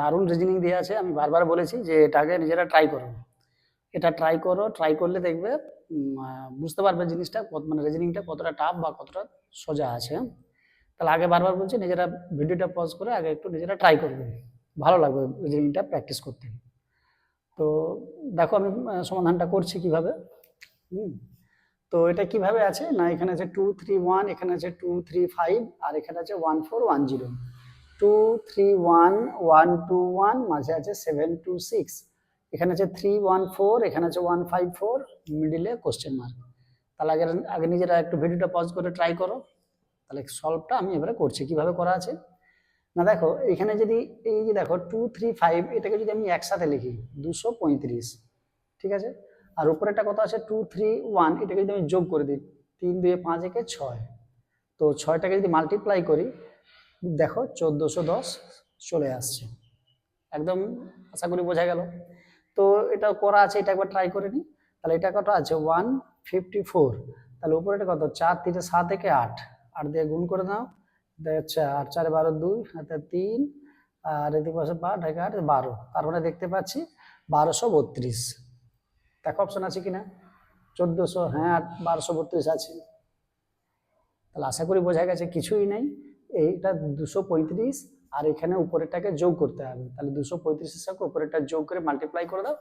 দারুণ রিজনিং দেওয়া আছে, আমি বারবার বলেছি যে এটাকে নিজেরা ট্রাই করো, এটা ট্রাই করো, ট্রাই করলে দেখবে বুঝতে পারবে জিনিসটা মানে রিজনিংটা কতটা টাফ বা কতটা সোজা আছে। তাহলে আগে বারবার বলছি নিজেরা ভিডিওটা পজ করে আগে একটু নিজেরা ট্রাই করবে, ভালো লাগবে রিজনিংটা প্র্যাকটিস করতে। তো দেখো আমি সমাধানটা করছি কিভাবে। তো এটা কিভাবে আছে না, এখানে আছে 231, এখানে আছে 235, আর এখানে আছে 1410। 231 121, মাঝে আছে 726, এখানে আছে 314, এখানে আছে 154, মিডিলে কোশ্চেন মার্ক। তাহলে আগে আগে নিজেরা একটু ভিডিওটা পজ করে ট্রাই করো। তাহলে সলভটা আমি এবারে করছি, কিভাবে করা আছে না দেখো, এখানে যদি এই যে দেখো 235, এটাকে যদি আমি একসাথে লিখি 235, ঠিক আছে। আর উপরেটা কত আছে 231, এটাকে যদি আমি যোগ করে দিই 3 2 5 1 6, তো 6টাকে যদি মাল্টিপ্লাই করি দেখো 1410 চলে আসছে। একদম আশা করি বোঝা গেল। তো এটা করা আছে, এটা একবার ট্রাই করে নিই। তাহলে এটা কত আছে 154, তাহলে উপরেটা কত 4 3 7 থেকে 8, 8 দিয়ে গুণ করে দাও, আচ্ছা 8 4 12 2 হাতে 3, আর এদিকে পাশে 5 ঢাকা 8 12, তার মানে দেখতে পাচ্ছি 1232। দেখো অপশন আছে কিনা, 1400, হ্যাঁ 1232 আছে। তাহলে আশা করি বোঝা গেছে কিছুই নাই, এইটা 235 আর এখানে উপরেরটাকে যোগ করতে হবে, তাহলে 235 এর সাথে উপরেরটা যোগ করে মাল্টিপ্লাই করে দাও।